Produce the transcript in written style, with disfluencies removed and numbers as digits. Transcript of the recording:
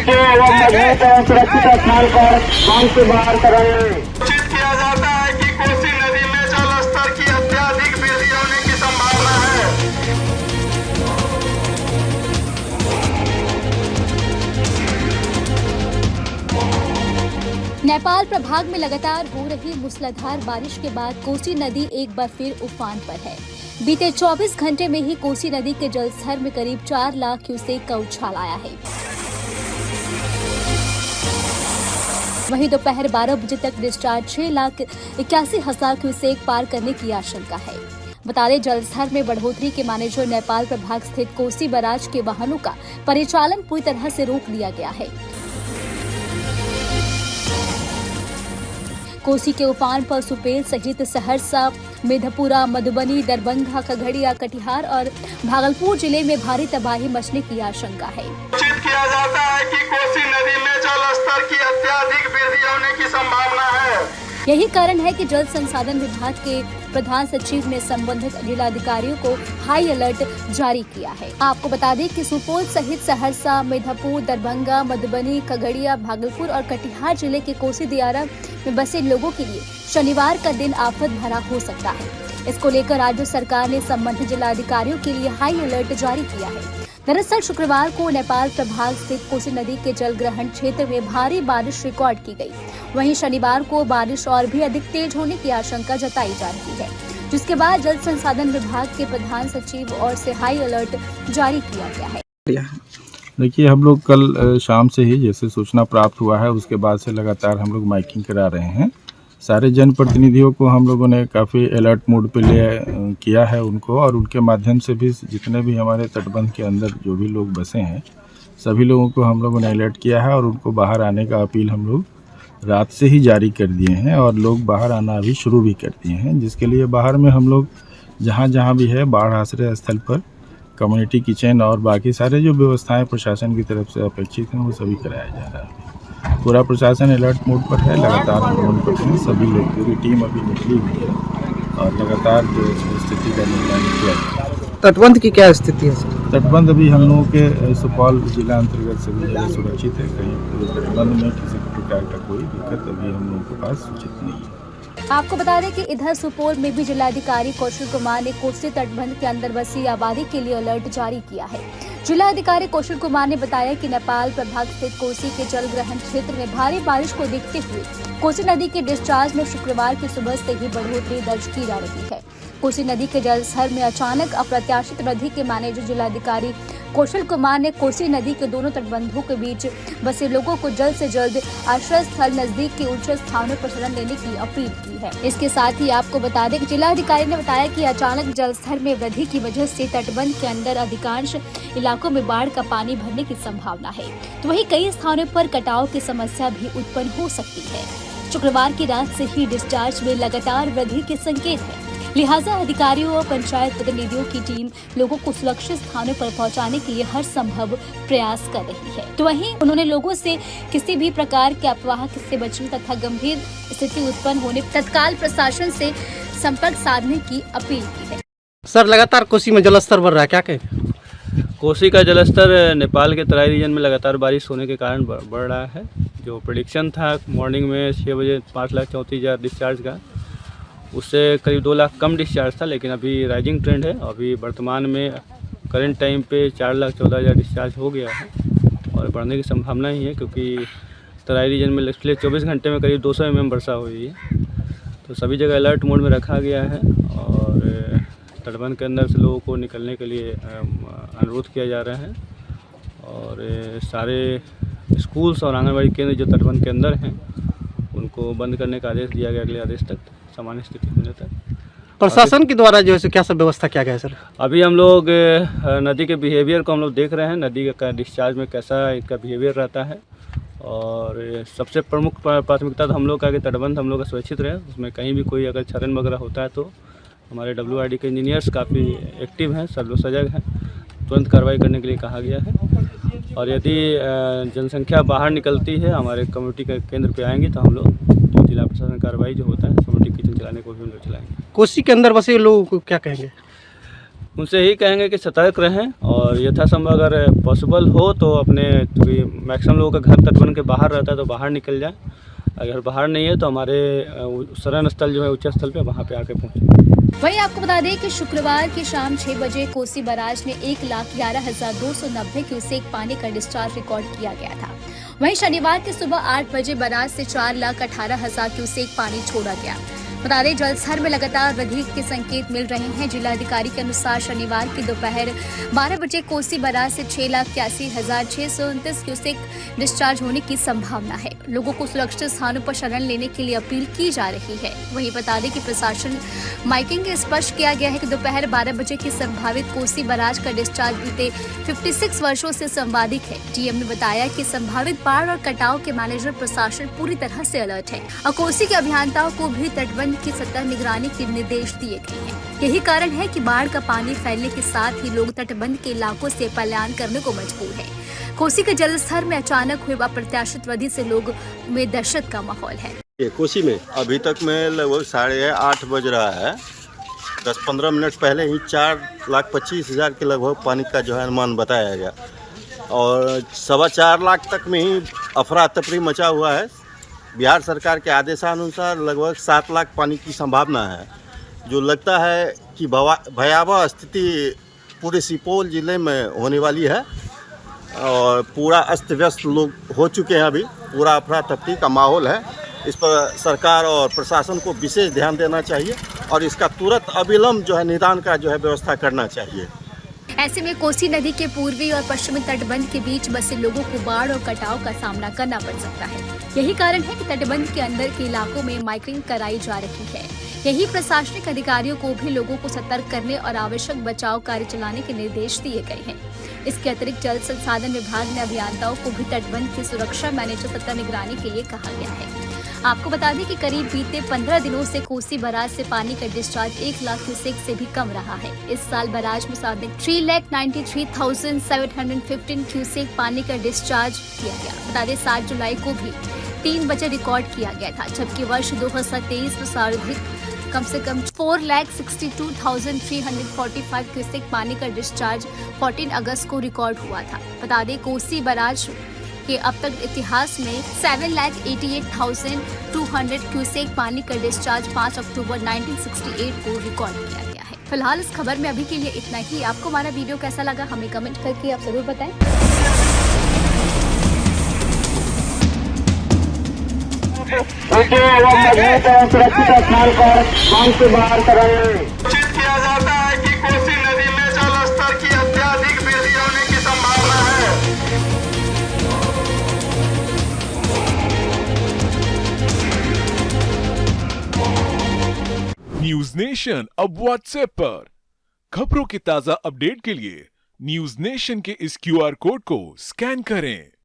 जो एवं मजबूत एवं सुरक्षित स्थान पर बांध से बाहर कराएंगे। सूचित किया जाता है कि कोसी नदी में जल स्तर की अत्यधिक वृद्धि होने की संभावना है। नेपाल प्रभाग में लगातार हो रही मूसलाधार बारिश के बाद कोसी नदी एक बार फिर उफान पर है। बीते 24 घंटे में ही कोसी नदी के जलस्तर में करीब 4 लाख क्यूसेक का उछाल आया है। वहीं दोपहर 12 बजे तक डिस्चार्ज 6,81,000 क्यूसेक पार करने की आशंका है। बता दें, जलस्तर में बढ़ोतरी के माने नेपाल प्रभाग स्थित कोसी बराज के वाहनों का परिचालन पूरी तरह से रोक दिया गया है। कोसी के उफान पर सुपेल सहित सहरसा, मेधपुरा, मधुबनी, दरभंगा, खगड़िया, कटिहार और भागलपुर जिले में भारी तबाही मचने की आशंका है। सूचित किया जाता है कि कोसी नदी में जल स्तर की अत्यधिक वृद्धि होने की संभावना है। यही कारण है कि जल संसाधन विभाग के प्रधान सचिव ने संबंधित जिलाधिकारियों को हाई अलर्ट जारी किया है। आपको बता दें कि सुपौल सहित सहरसा, मेधपुर, दरभंगा, मधुबनी, खगड़िया, भागलपुर और कटिहार जिले के कोसी दियारा में बसे लोगों के लिए शनिवार का दिन आफत भरा हो सकता है। इसको लेकर राज्य सरकार ने संबंधित जिलाधिकारियों के लिए हाई अलर्ट जारी किया है। दरअसल शुक्रवार को नेपाल प्रभाग स्थित कोसी नदी के जलग्रहण क्षेत्र में भारी बारिश रिकॉर्ड की गई। वहीं शनिवार को बारिश और भी अधिक तेज होने की आशंका जताई जा रही है, जिसके बाद जल संसाधन विभाग के प्रधान सचिव और से हाई अलर्ट जारी किया गया है। देखिए, हम लोग कल शाम से ही जैसे सूचना प्राप्त हुआ है उसके बाद से लगातार हम लोग माइकिंग करा रहे हैं। सारे जनप्रतिनिधियों को हम लोगों ने काफ़ी अलर्ट मोड पे किया है उनको, और उनके माध्यम से भी जितने भी हमारे तटबंध के अंदर जो भी लोग बसे हैं सभी लोगों को हम लोगों ने अलर्ट किया है, और उनको बाहर आने का अपील हम लोग रात से ही जारी कर दिए हैं, और लोग बाहर आना अभी शुरू भी कर दिए हैं, जिसके लिए बाहर में हम लोग जहाँ जहाँ भी है बाढ़ आश्रय स्थल पर कम्युनिटी किचन और बाकी सारे जो व्यवस्थाएं प्रशासन की तरफ से अपेक्षित हैं वो सभी कराया जा रहा है। पूरा प्रशासन अलर्ट मोड पर है, लगातार फोन पर हैं सभी लोग, पूरी टीम अभी निकली हुई है और लगातार जो स्थिति का निगरानी किया जा रहा है। तटबंध की क्या स्थिति है सर? तटबंध अभी हम लोगों के सुपौल जिला अंतर्गत सभी जगह सुरक्षित है। कहीं तटबंध में किसी प्रकार का कोई दिक्कत अभी हम लोगों के पास सूचित नहीं है। आपको बता दें कि इधर सुपौल में भी जिलाधिकारी कौशल कुमार ने कोसी तटबंध के अंदर बसी आबादी के लिए अलर्ट जारी किया है। जिलाधिकारी कौशल कुमार ने बताया कि नेपाल प्रभाग स्थित कोसी के जलग्रहण क्षेत्र में भारी बारिश को देखते हुए कोसी नदी के डिस्चार्ज में शुक्रवार की सुबह से ही बढ़ोतरी दर्ज की जा रही है। कोसी नदी के जलस्तर में अचानक अप्रत्याशित वृद्धि के माने जिलाधिकारी कौशल कुमार ने कोसी नदी के दोनों तटबंधों के बीच बसे लोगों को जल्द से जल्द आश्रय स्थल नजदीक के ऊंचे स्थानों पर शरण लेने की अपील की है। इसके साथ ही आपको बता दें कि जिलाधिकारी ने बताया कि अचानक जलस्तर में वृद्धि की वजह से तटबंध के अंदर अधिकांश इलाकों में बाढ़ का पानी भरने की संभावना है, तो वहीं कई स्थानों पर कटाव की समस्या भी उत्पन्न हो सकती है। शुक्रवार की रात से ही डिस्चार्ज में लगातार वृद्धि के संकेत है, लिहाजा अधिकारियों और पंचायत प्रतिनिधियों की टीम लोगों को सुरक्षित स्थानों पर पहुंचाने के लिए हर संभव प्रयास कर रही है। तो वहीं उन्होंने लोगों से किसी भी प्रकार के अफवाह से बचने तथा गंभीर स्थिति उत्पन्न होने तत्काल प्रशासन से संपर्क साधने की अपील की है। सर, लगातार कोसी में जलस्तर बढ़ रहा है, क्या कहें? कोसी का जलस्तर नेपाल के तराई रीजन में लगातार बारिश होने के कारण बढ़ रहा है। जो प्रेडिक्शन था मॉर्निंग में 6 बजे 5,34,000 डिस्चार्ज का, उससे करीब 2 लाख कम डिस्चार्ज था, लेकिन अभी राइजिंग ट्रेंड है। अभी वर्तमान में करंट टाइम पे 4,14,000 डिस्चार्ज हो गया है और बढ़ने की संभावना ही है, क्योंकि तराई रीजन में पिछले 24 घंटे में करीब 200 mm वर्षा हुई है। तो सभी जगह अलर्ट मोड में रखा गया है और तटबंध के अंदर से लोगों को निकलने के लिए अनुरोध किया जा रहा है, और सारे स्कूल्स और आंगनबाड़ी केंद्र जो तटबंध के अंदर हैं उनको बंद करने का आदेश दिया गया अगले आदेश तक, सामान्य स्थिति होने तक। प्रशासन के द्वारा जो है क्या सब व्यवस्था किया गया है सर? अभी हम लोग नदी के बिहेवियर को हम लोग देख रहे हैं, नदी का डिस्चार्ज में कैसा इनका बिहेवियर रहता है, और सबसे प्रमुख प्राथमिकता तो हम लोग का कि तटबंध हम लोग का सुरक्षित रहे। उसमें कहीं भी कोई अगर क्षरण वगैरह होता है तो हमारे WRD के इंजीनियर्स काफ़ी एक्टिव हैं, सब लोग सजग हैं, तुरंत कार्रवाई करने के लिए कहा गया है। और यदि जनसंख्या बाहर निकलती है हमारे कम्युनिटी के केंद्र पे आएंगे तो हम लोग जिला प्रशासन कार्रवाई जो होता है कम्युनिटी किचन चलाने को भी हम लोग चलाएंगे। कोसी के अंदर बसे लोगों को क्या कहेंगे? उनसे ही कहेंगे कि सतर्क रहें और यथासंभव अगर पॉसिबल हो तो अपने मैक्सिमम लोगों का घर तटबंध के बाहर रहता है तो बाहर निकल जाए। अगर बाहर नहीं है तो हमारे शरण स्थल जो है उच्च स्थल पे वहाँ पे आके पहुँचे। वहीं आपको बता दें कि शुक्रवार की शाम 6 बजे कोसी बराज ने 1,11,290 क्यूसेक पानी का डिस्चार्ज रिकॉर्ड किया गया था। वहीं शनिवार की सुबह 8 बजे बराज से 4,18,000 क्यूसेक पानी छोड़ा गया। बता दें जलस्तर में लगातार वृद्धि के संकेत मिल रहे हैं। जिलाधिकारी के अनुसार शनिवार की दोपहर 12 बजे कोसी बराज से 6,81,629 क्यूसेक डिस्चार्ज होने की संभावना है। लोगों को सुरक्षित स्थानों पर शरण लेने के लिए अपील की जा रही है। वहीं बता दें कि प्रशासन माइकिंग में स्पष्ट किया गया है कि दोपहर 12 बजे की संभावित कोसी बराज का डिस्चार्ज बीते 56 वर्षों से संवादित है। डीएम ने बताया कि संभावित बाढ़ और कटाव के मैनेजर प्रशासन पूरी तरह से अलर्ट है और कोसी के अभियंताओं को भी तटबंध की सतत निगरानी के निर्देश दिए गए हैं। यही कारण है कि बाढ़ का पानी फैलने के साथ ही लोग तटबंध के इलाकों से पलायन करने को मजबूर है। कोसी के जलस्तर में अचानक हुए अप्रत्याशित वृद्धि से लोग में दहशत का माहौल है। ये कोसी में अभी तक में लगभग 8:30 बज रहा है। 10-15 मिनट पहले ही 4,25,000 के लगभग पानी का जो है अनुमान बताया गया और 4.25 लाख तक में ही अफरा तफरी मचा हुआ है। बिहार सरकार के आदेशानुसार लगभग 7 लाख पानी की संभावना है, जो लगता है कि भयावह स्थिति पूरे सुपौल जिले में होने वाली है और पूरा अस्त व्यस्त लोग हो चुके हैं। अभी पूरा अफरा तफरी का माहौल है। इस पर सरकार और प्रशासन को विशेष ध्यान देना चाहिए और इसका तुरंत अविलंब जो है निदान का जो है व्यवस्था करना चाहिए। ऐसे में कोसी नदी के पूर्वी और पश्चिमी तटबंध के बीच बसे लोगों को बाढ़ और कटाव का सामना करना पड़ सकता है। यही कारण है कि तटबंध के अंदर के इलाकों में माइकिंग कराई जा रही है। यही प्रशासनिक अधिकारियों को भी लोगों को सतर्क करने और आवश्यक बचाव कार्य चलाने के निर्देश दिए गए हैं। इसके अतिरिक्त जल संसाधन विभाग ने अभियंताओं को भी तटबंध की सुरक्षा मैनेजर सतत निगरानी के लिए कहा गया है। आपको बता दें कि करीब बीते 15 दिनों से कोसी बराज से पानी का डिस्चार्ज 1 लाख क्यूसेक से भी कम रहा है। इस साल बराज में सार्वजनिक 3,93,715 क्यूसेक पानी का डिस्चार्ज किया गया। बता दें 7 जुलाई को भी 3 बजे रिकॉर्ड किया गया था, जबकि वर्ष 2023 में सर्वाधिक कम से कम 4,62,345 क्यूसेक पानी का डिस्चार्ज 14 अगस्त को रिकॉर्ड हुआ था। बता दें कोसी बराज के अब तक इतिहास में 7,88,200 क्यूसेक पानी का डिस्चार्ज 5 अक्टूबर 1968 को रिकॉर्ड किया गया है। फिलहाल इस खबर में अभी के लिए इतना ही। आपको हमारा वीडियो कैसा लगा हमें कमेंट करके आप जरूर बताएं। उनके एवं मजबूत एवं सुरक्षित स्थान पर बांध से बाहर करेंगे। सूचित किया जाता है कि कोसी नदी में जल स्तर की अत्यधिक वृद्धि होने की संभावना है। न्यूज नेशन अब व्हाट्सएप पर खबरों के ताजा अपडेट के लिए न्यूज नेशन के इस QR कोड को स्कैन करें।